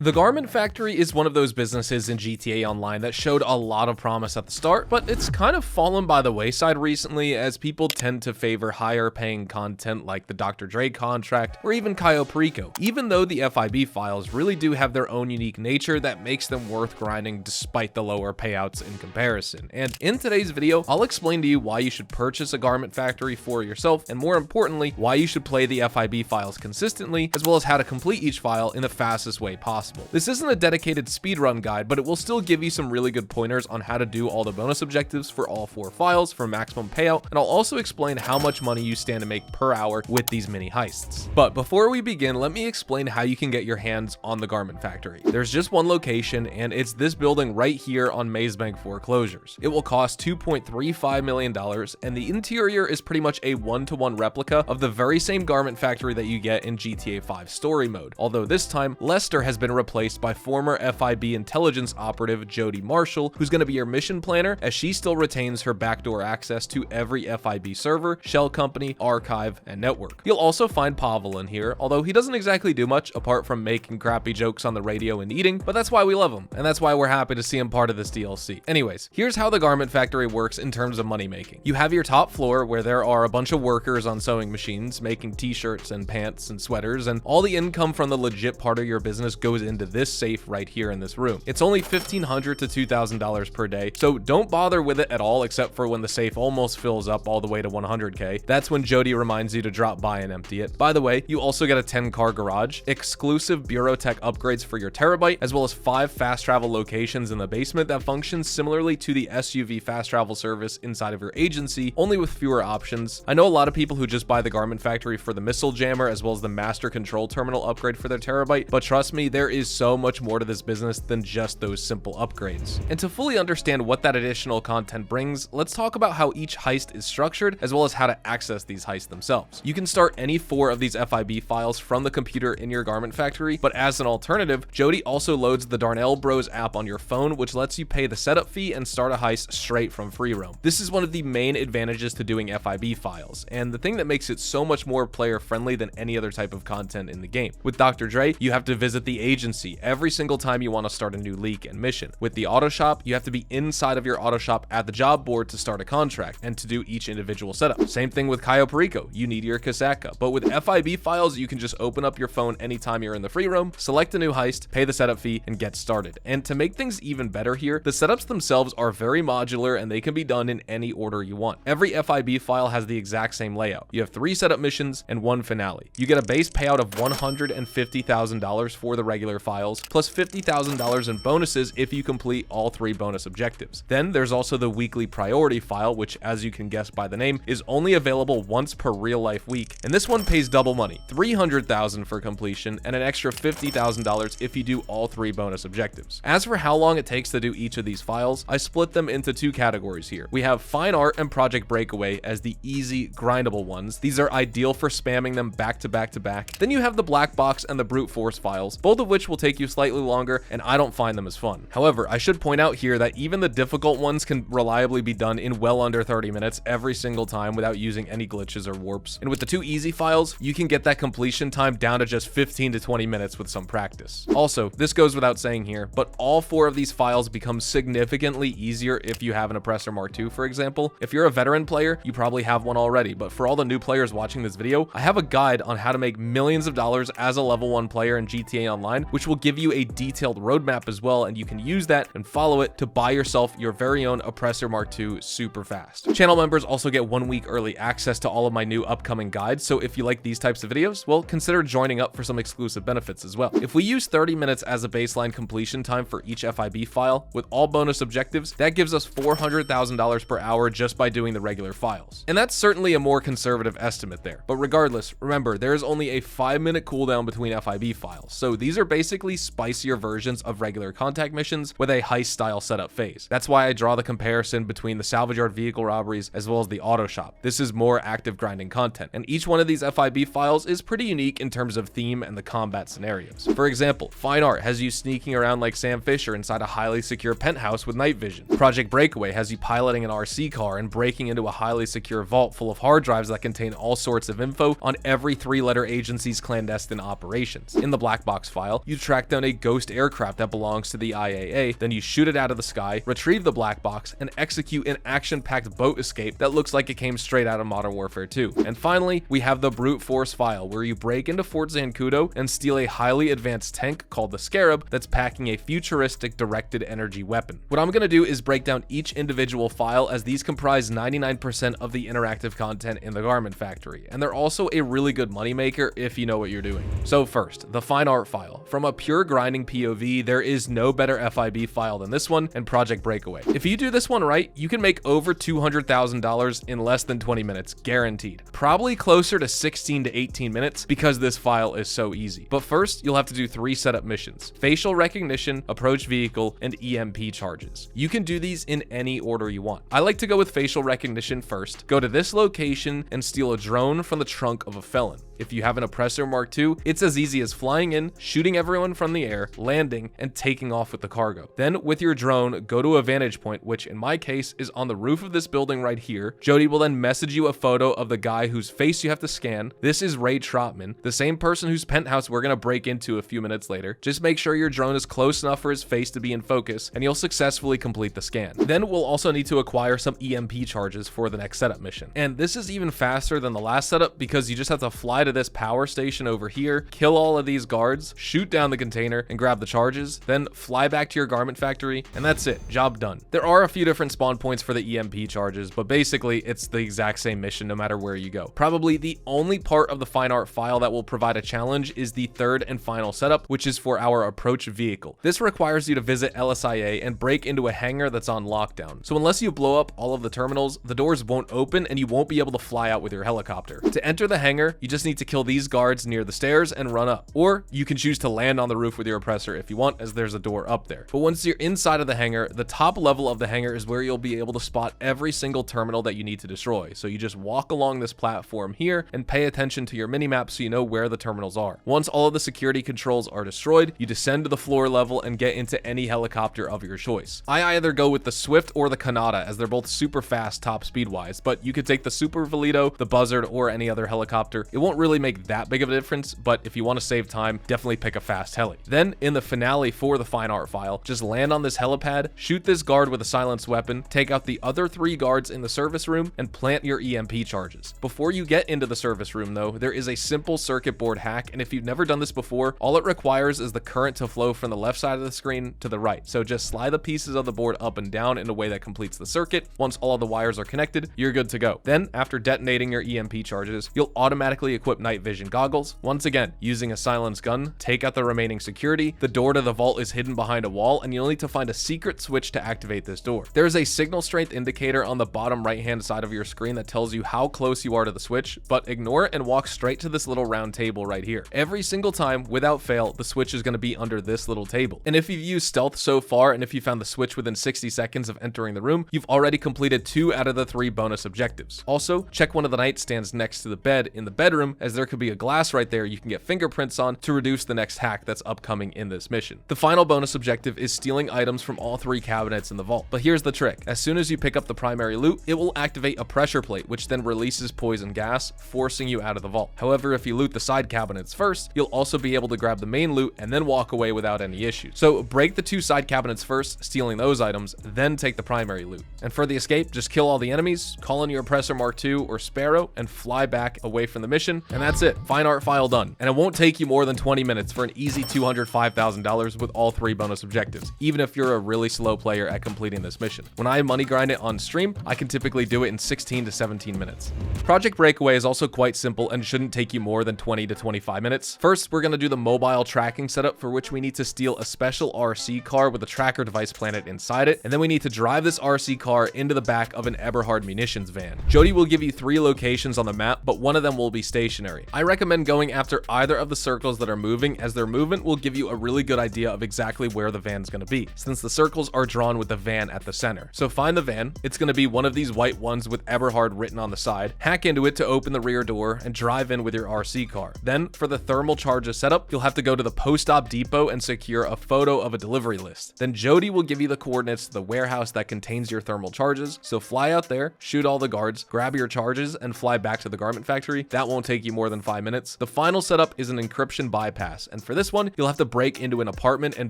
The Garment Factory is one of those businesses in GTA Online that showed a lot of promise at the start, but it's kind of fallen by the wayside recently as people tend to favor higher paying content like the Dr. Dre contract or even Cayo Perico, even though the FIB files really do have their own unique nature that makes them worth grinding despite the lower payouts in comparison. And in today's video, I'll explain to you why you should purchase a Garment Factory for yourself, and more importantly, why you should play the FIB files consistently, as well as how to complete each file in the fastest way possible. This isn't a dedicated speedrun guide, but it will still give you some really good pointers on how to do all the bonus objectives for all 4 files for maximum payout, and I'll also explain how much money you stand to make per hour with these mini heists. But before we begin, let me explain how you can get your hands on the Garment Factory. There's just one location, and it's this building right here on Mazebank foreclosures. It will cost $2.35 million, and the interior is pretty much a one-to-one replica of the very same Garment Factory that you get in GTA 5 story mode, although this time Lester has been replaced by former FIB intelligence operative Jody Marshall, who's going to be your mission planner, as she still retains her backdoor access to every FIB server, shell company, archive, and network. You'll also find Pavel in here, although he doesn't exactly do much apart from making crappy jokes on the radio and eating, but that's why we love him, and that's why we're happy to see him part of this DLC. Anyways, here's how the Garment Factory works in terms of money making. You have your top floor where there are a bunch of workers on sewing machines making t-shirts and pants and sweaters, and all the income from the legit part of your business goes into this safe right here in this room. It's only $1,500 to $2,000 per day, so don't bother with it at all except for when the safe almost fills up all the way to 100k. That's when Jody reminds you to drop by and empty it. By the way, you also get a 10-car garage, exclusive Bureau Tech upgrades for your terabyte, as well as 5 fast travel locations in the basement that function similarly to the SUV fast travel service inside of your agency, only with fewer options. I know a lot of people who just buy the Garment Factory for the missile jammer as well as the master control terminal upgrade for their terabyte, but trust me, there is so much more to this business than just those simple upgrades. And to fully understand what that additional content brings, let's talk about how each heist is structured, as well as how to access these heists themselves. You can start any 4 of these FIB files from the computer in your Garment Factory, but as an alternative, Jody also loads the Darnell Bros app on your phone, which lets you pay the setup fee and start a heist straight from free roam. This is one of the main advantages to doing FIB files, and the thing that makes it so much more player friendly than any other type of content in the game. With Dr. Dre, you have to visit the agency every single time you want to start a new leak and mission. With the auto shop, you have to be inside of your auto shop at the job board to start a contract and to do each individual setup. Same thing with Cayo Perico, you need your casaca. But with FIB files, you can just open up your phone anytime you're in the free roam, select a new heist, pay the setup fee, and get started. And to make things even better here, the setups themselves are very modular and they can be done in any order you want. Every FIB file has the exact same layout. You have 3 setup missions and 1 finale. You get a base payout of $150,000 for the regular files, plus $50,000 in bonuses if you complete all 3 bonus objectives. Then there's also the weekly priority file, which, as you can guess by the name, is only available once per real life week, and this one pays double money, $300,000 for completion and an extra $50,000 if you do all 3 bonus objectives. As for how long it takes to do each of these files, I split them into 2 categories here. We have Fine Art and Project Breakaway as the easy, grindable ones. These are ideal for spamming them back to back to back. Then you have the Black Box and the Brute Force files, both of which will take you slightly longer, and I don't find them as fun. However, I should point out here that even the difficult ones can reliably be done in well under 30 minutes every single time without using any glitches or warps. And with the 2 easy files, you can get that completion time down to just 15 to 20 minutes with some practice. Also, this goes without saying here, but all 4 of these files become significantly easier if you have an Oppressor Mark II, for example. If you're a veteran player, you probably have one already, but for all the new players watching this video, I have a guide on how to make millions of dollars as a level 1 player in GTA Online, which will give you a detailed roadmap as well, and you can use that and follow it to buy yourself your very own Oppressor Mark II super fast. Channel members also get 1 week early access to all of my new upcoming guides, so if you like these types of videos, well, consider joining up for some exclusive benefits as well. If we use 30 minutes as a baseline completion time for each FIB file, with all bonus objectives, that gives us $400,000 per hour just by doing the regular files. And that's certainly a more conservative estimate there. But regardless, remember, there is only a 5-minute cooldown between FIB files, so these are basically spicier versions of regular contact missions with a heist-style setup phase. That's why I draw the comparison between the salvage yard vehicle robberies as well as the auto shop. This is more active grinding content, and each one of these FIB files is pretty unique in terms of theme and the combat scenarios. For example, Fine Art has you sneaking around like Sam Fisher inside a highly secure penthouse with night vision. Project Breakaway has you piloting an RC car and breaking into a highly secure vault full of hard drives that contain all sorts of info on every 3-letter agency's clandestine operations. In the Black Box file, you you track down a ghost aircraft that belongs to the IAA, then you shoot it out of the sky, retrieve the black box, and execute an action-packed boat escape that looks like it came straight out of Modern Warfare 2. And finally, we have the brute force file, where you break into Fort Zancudo and steal a highly advanced tank called the Scarab that's packing a futuristic directed energy weapon. What I'm going to do is break down each individual file, as these comprise 99% of the interactive content in the Garment Factory, and they're also a really good moneymaker if you know what you're doing. So first, the fine art file. From a pure grinding POV, there is no better FIB file than this one and Project Breakaway. If you do this one right, you can make over $200,000 in less than 20 minutes, guaranteed. Probably closer to 16 to 18 minutes because this file is so easy. But first, you'll have to do 3 setup missions: facial recognition, approach vehicle, and EMP charges. You can do these in any order you want. I like to go with facial recognition first. Go to this location and steal a drone from the trunk of a felon. If you have an oppressor Mark II, it's as easy as flying in, shooting everyone from the air, landing, and taking off with the cargo. Then with your drone, go to a vantage point, which in my case is on the roof of this building right here. Jody will then message you a photo of the guy whose face you have to scan. This is Ray Trotman, the same person whose penthouse we're gonna break into a few minutes later. Just make sure your drone is close enough for his face to be in focus, and you'll successfully complete the scan. Then we'll also need to acquire some EMP charges for the next setup mission. And this is even faster than the last setup because you just have to fly to this power station over here, kill all of these guards, shoot down the container, and grab the charges, then fly back to your garment factory, and that's it, job done. There are a few different spawn points for the EMP charges, but basically it's the exact same mission no matter where you go. Probably the only part of the fine art file that will provide a challenge is the third and final setup, which is for our approach vehicle. This requires you to visit LSIA and break into a hangar that's on lockdown. So unless you blow up all of the terminals, the doors won't open and you won't be able to fly out with your helicopter. To enter the hangar, you just need to kill these guards near the stairs and run up. Or you can choose to land on the roof with your oppressor if you want, as there's a door up there. But once you're inside of the hangar, the top level of the hangar is where you'll be able to spot every single terminal that you need to destroy. So you just walk along this platform here and pay attention to your minimap so you know where the terminals are. Once all of the security controls are destroyed, you descend to the floor level and get into any helicopter of your choice. I either go with the Swift or the Kanata, as they're both super fast top speed wise, but you could take the Super Velito, the Buzzard, or any other helicopter. It won't really make that big of a difference, but if you want to save time, definitely pick a fast heli. Then in the finale for the fine art file, just land on this helipad, shoot this guard with a silenced weapon, take out the other 3 guards in the service room, and plant your EMP charges. Before you get into the service room though, there is a simple circuit board hack, and if you've never done this before, all it requires is the current to flow from the left side of the screen to the right. So just slide the pieces of the board up and down in a way that completes the circuit. Once all of the wires are connected, you're good to go. Then after detonating your EMP charges, you'll automatically equip night vision goggles. Once again, using a silenced gun, take out the remaining security. The door to the vault is hidden behind a wall, and you'll need to find a secret switch to activate this door. There is a signal strength indicator on the bottom right hand side of your screen that tells you how close you are to the switch, but ignore it and walk straight to this little round table right here. Every single time, without fail, the switch is going to be under this little table. And if you've used stealth so far, and if you found the switch within 60 seconds of entering the room, you've already completed 2 out of the 3 bonus objectives. Also, check one of the nightstands next to the bed in the bedroom, as there could be a glass right there you can get fingerprints on to reduce the next hack that's upcoming in this mission. The final bonus objective is stealing items from all 3 cabinets in the vault. But here's the trick. As soon as you pick up the primary loot, it will activate a pressure plate, which then releases poison gas, forcing you out of the vault. However, if you loot the side cabinets first, you'll also be able to grab the main loot and then walk away without any issues. So break the 2 side cabinets first, stealing those items, then take the primary loot. And for the escape, just kill all the enemies, call in your Oppressor Mark II or Sparrow, and fly back away from the mission, and that's it. Fine art file done. And it won't take you more than 20 minutes for an easy $205,000 with all 3 bonus objectives, even if you're a really slow player at completing this mission. When I money grind it on stream, I can typically do it in 16 to 17 minutes. Project Breakaway is also quite simple and shouldn't take you more than 20 to 25 minutes. First, we're going to do the mobile tracking setup, for which we need to steal a special RC car with a tracker device planted inside it, and then we need to drive this RC car into the back of an Eberhard munitions van. Jody will give you 3 locations on the map, but one of them will be stationary. I recommend going after either of the circles that are moving, as their movement will give you a really good idea of exactly where the van's going to be, since the circles are drawn with the van at the center. So find the van. It's going to be one of these white ones with Eberhard written on the side. Hack into it to open the rear door and drive in with your RC car. Then for the thermal charges setup, you'll have to go to the post-op depot and secure a photo of a delivery list. Then Jody will give you the coordinates to the warehouse that contains your thermal charges. So fly out there, shoot all the guards, grab your charges, and fly back to the garment factory. That won't take you you more than 5 minutes. The final setup is an encryption bypass, and for this one, you'll have to break into an apartment in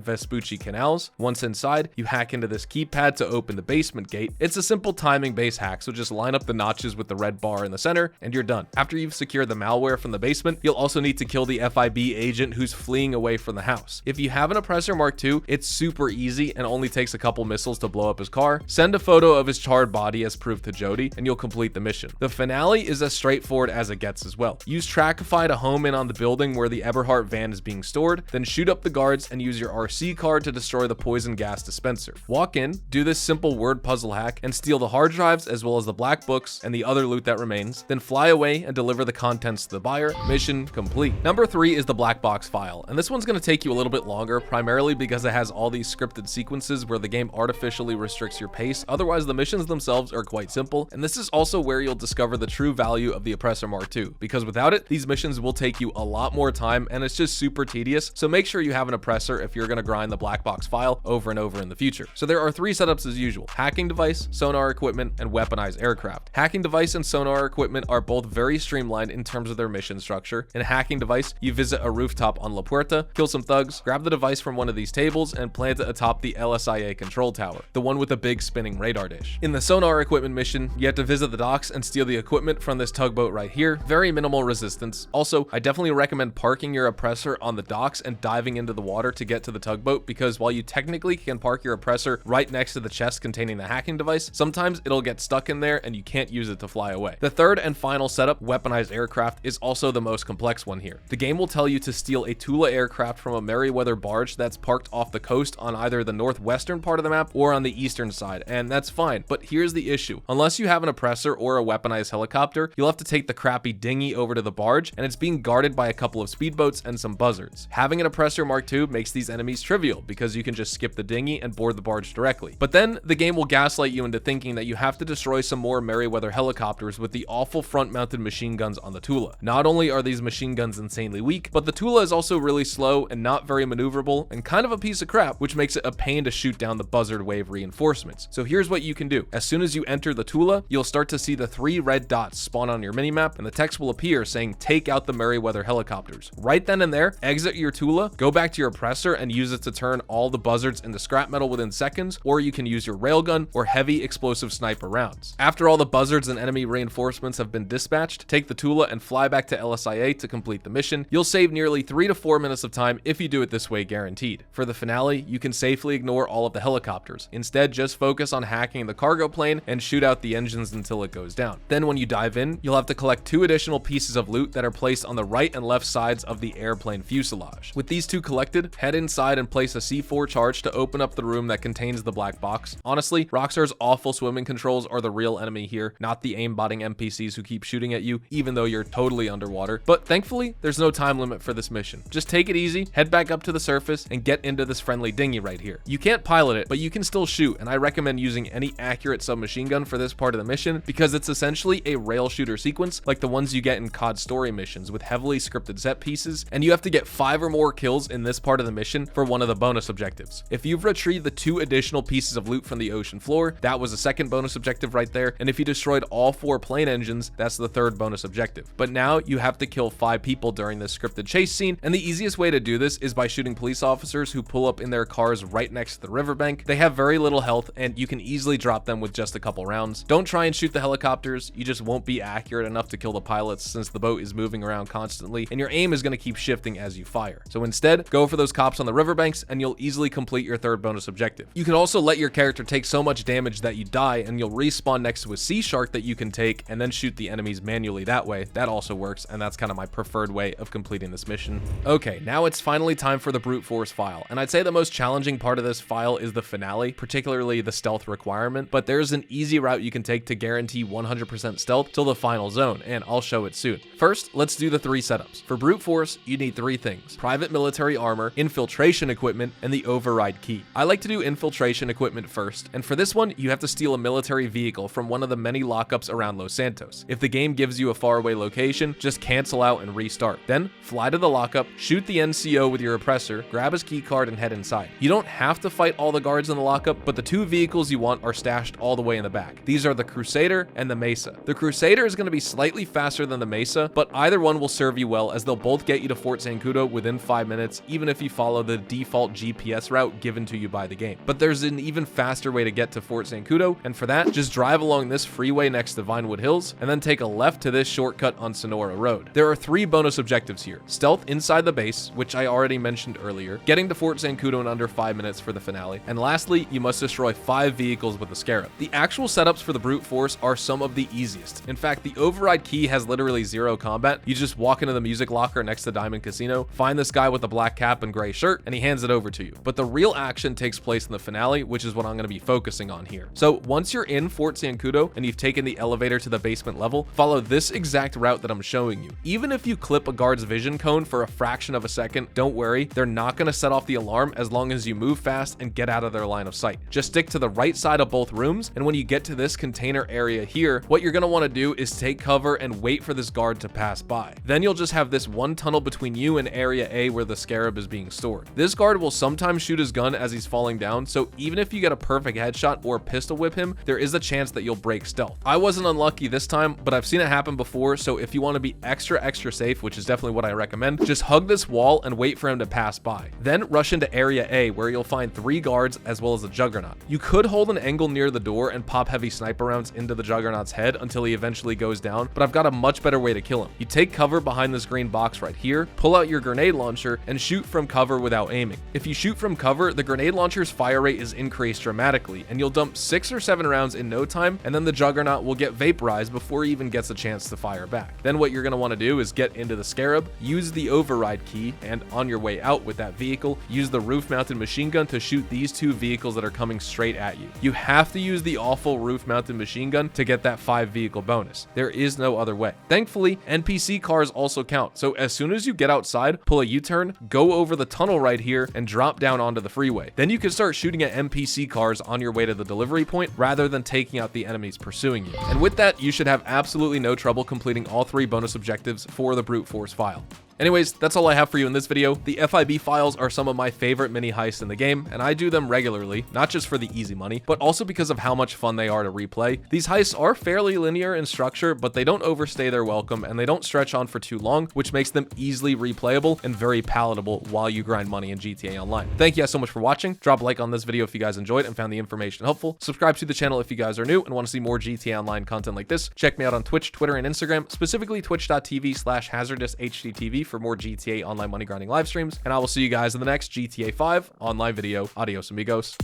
Vespucci Canals. Once inside, you hack into this keypad to open the basement gate. It's a simple timing-based hack, so just line up the notches with the red bar in the center, and you're done. After you've secured the malware from the basement, you'll also need to kill the FIB agent who's fleeing away from the house. If you have an Oppressor Mark II, it's super easy and only takes a couple missiles to blow up his car. Send a photo of his charred body as proof to Jody, and you'll complete the mission. The finale is as straightforward as it gets as well. Use Trackify to home in on the building where the Eberhardt van is being stored, then shoot up the guards and use your RC card to destroy the poison gas dispenser. Walk in, do this simple word puzzle hack, and steal the hard drives as well as the black books and the other loot that remains, then fly away and deliver the contents to the buyer. Mission complete. Number 3 is the black box file, and this one's going to take you a little bit longer, primarily because it has all these scripted sequences where the game artificially restricts your pace. Otherwise, the missions themselves are quite simple, and this is also where you'll discover the true value of the Oppressor Mark II, because without it, these missions will take you a lot more time and it's just super tedious. So make sure you have an Oppressor if you're going to grind the black box file over and over in the future. So there are 3 setups as usual: hacking device, sonar equipment, and weaponized aircraft. Hacking device and sonar equipment are both very streamlined in terms of their mission structure. In hacking device, you visit a rooftop on La Puerta, kill some thugs, grab the device from one of these tables, and plant it atop the LSIA control tower, the one with the big spinning radar dish. In the sonar equipment mission, you have to visit the docks and steal the equipment from this tugboat right here. Very minimal resistance. Also, I definitely recommend parking your Oppressor on the docks and diving into the water to get to the tugboat, because while you technically can park your Oppressor right next to the chest containing the hacking device, sometimes it'll get stuck in there and you can't use it to fly away. The third and final setup, weaponized aircraft, is also the most complex one here. The game will tell you to steal a Tula aircraft from a Merryweather barge that's parked off the coast on either the northwestern part of the map or on the eastern side, and that's fine, but here's the issue. Unless you have an Oppressor or a weaponized helicopter, you'll have to take the crappy dinghy over to the barge, and it's being guarded by a couple of speedboats and some buzzards. Having an Oppressor Mark II makes these enemies trivial because you can just skip the dinghy and board the barge directly. But then the game will gaslight you into thinking that you have to destroy some more Merryweather helicopters with the awful front-mounted machine guns on the Tula. Not only are these machine guns insanely weak, but the Tula is also really slow and not very maneuverable and kind of a piece of crap, which makes it a pain to shoot down the buzzard wave reinforcements. So here's what you can do. As soon as you enter the Tula, you'll start to see the 3 red dots spawn on your minimap, and the text will appear saying take out the Merryweather helicopters. Right then and there, exit your Tula, go back to your Oppressor and use it to turn all the buzzards into scrap metal within seconds, or you can use your railgun or heavy explosive sniper rounds. After all the buzzards and enemy reinforcements have been dispatched, take the Tula and fly back to LSIA to complete the mission. You'll save nearly 3 to 4 minutes of time if you do it this way, guaranteed. For the finale, you can safely ignore all of the helicopters. Instead, just focus on hacking the cargo plane and shoot out the engines until it goes down. Then when you dive in, you'll have to collect 2 additional pieces of loot that are placed on the right and left sides of the airplane fuselage. With these 2 collected, head inside and place a C4 charge to open up the room that contains the black box. Honestly, Rockstar's awful swimming controls are the real enemy here, not the aimbotting NPCs who keep shooting at you even though you're totally underwater. But thankfully, there's no time limit for this mission. Just take it easy, head back up to the surface, and get into this friendly dinghy right here. You can't pilot it, but you can still shoot, and I recommend using any accurate submachine gun for this part of the mission because it's essentially a rail shooter sequence like the ones you get in COD story missions with heavily scripted set pieces, and you have to get 5 or more kills in this part of the mission for one of the bonus objectives. If you've retrieved the 2 additional pieces of loot from the ocean floor, that was a second bonus objective right there, and if you destroyed all 4 plane engines, that's the third bonus objective. But now you have to kill 5 people during this scripted chase scene, and the easiest way to do this is by shooting police officers who pull up in their cars right next to the riverbank. They have very little health, and you can easily drop them with just a couple rounds. Don't try and shoot the helicopters, you just won't be accurate enough to kill the pilots since the boat is moving around constantly, and your aim is going to keep shifting as you fire. So instead, go for those cops on the riverbanks, and you'll easily complete your third bonus objective. You can also let your character take so much damage that you die, and you'll respawn next to a sea shark that you can take, and then shoot the enemies manually that way. That also works, and that's kind of my preferred way of completing this mission. Okay, now it's finally time for the brute force file, and I'd say the most challenging part of this file is the finale, particularly the stealth requirement, but there's an easy route you can take to guarantee 100% stealth till the final zone, and I'll show it soon. First, let's do the 3 setups. For brute force, you need 3 things: private military armor, infiltration equipment, and the override key. I like to do infiltration equipment first, and for this one, you have to steal a military vehicle from one of the many lockups around Los Santos. If the game gives you a faraway location, just cancel out and restart. Then, fly to the lockup, shoot the NCO with your Oppressor, grab his key card, and head inside. You don't have to fight all the guards in the lockup, but the 2 vehicles you want are stashed all the way in the back. These are the Crusader and the Mesa. The Crusader is going to be slightly faster than the Mesa, Mesa, but either one will serve you well as they'll both get you to Fort Zancudo within 5 minutes, even if you follow the default GPS route given to you by the game. But there's an even faster way to get to Fort Zancudo, and for that, just drive along this freeway next to Vinewood Hills, and then take a left to this shortcut on Sonora Road. There are 3 bonus objectives here: stealth inside the base, which I already mentioned earlier, getting to Fort Zancudo in under 5 minutes for the finale, and lastly, you must destroy 5 vehicles with the Scarab. The actual setups for the brute force are some of the easiest. In fact, the override key has literally 0 combat. You just walk into the music locker next to Diamond Casino, find this guy with the black cap and gray shirt, and he hands it over to you. But the real action takes place in the finale, which is what I'm going to be focusing on here. So once you're in Fort Zancudo and you've taken the elevator to the basement level, follow this exact route that I'm showing you. Even if you clip a guard's vision cone for a fraction of a second, don't worry, they're not going to set off the alarm as long as you move fast and get out of their line of sight. Just stick to the right side of both rooms, and when you get to this container area here, what you're going to want to do is take cover and wait for this guard to pass by. Then you'll just have this one tunnel between you and area A where the Scarab is being stored. This guard will sometimes shoot his gun as he's falling down, so even if you get a perfect headshot or pistol whip him, there is a chance that you'll break stealth. I wasn't unlucky this time, but I've seen it happen before, so if you want to be extra safe, which is definitely what I recommend, just hug this wall and wait for him to pass by. Then rush into area A where you'll find 3 guards as well as a Juggernaut. You could hold an angle near the door and pop heavy sniper rounds into the Juggernaut's head until he eventually goes down, but I've got a much better way to kill him. You take cover behind this green box right here, pull out your grenade launcher, and shoot from cover without aiming. If you shoot from cover, the grenade launcher's fire rate is increased dramatically, and you'll dump 6 or 7 rounds in no time, and then the Juggernaut will get vaporized before he even gets a chance to fire back. Then what you're going to want to do is get into the Scarab, use the override key, and on your way out with that vehicle, use the roof-mounted machine gun to shoot these 2 vehicles that are coming straight at you. You have to use the awful roof-mounted machine gun to get that 5 vehicle bonus. There is no other way. Thankfully, NPC cars also count, so as soon as you get outside, pull a U-turn, go over the tunnel right here, and drop down onto the freeway. Then you can start shooting at NPC cars on your way to the delivery point rather than taking out the enemies pursuing you. And with that, you should have absolutely no trouble completing all 3 bonus objectives for the brute force file. Anyways, that's all I have for you in this video. The FIB files are some of my favorite mini heists in the game, and I do them regularly, not just for the easy money, but also because of how much fun they are to replay. These heists are fairly linear in structure, but they don't overstay their welcome, and they don't stretch on for too long, which makes them easily replayable and very palatable while you grind money in GTA Online. Thank you guys so much for watching. Drop a like on this video if you guys enjoyed and found the information helpful. Subscribe to the channel if you guys are new and want to see more GTA Online content like this. Check me out on Twitch, Twitter, and Instagram, specifically twitch.tv/hazardoushtv for more GTA Online money grinding live streams, and I will see you guys in the next GTA 5 online video. Adios, amigos.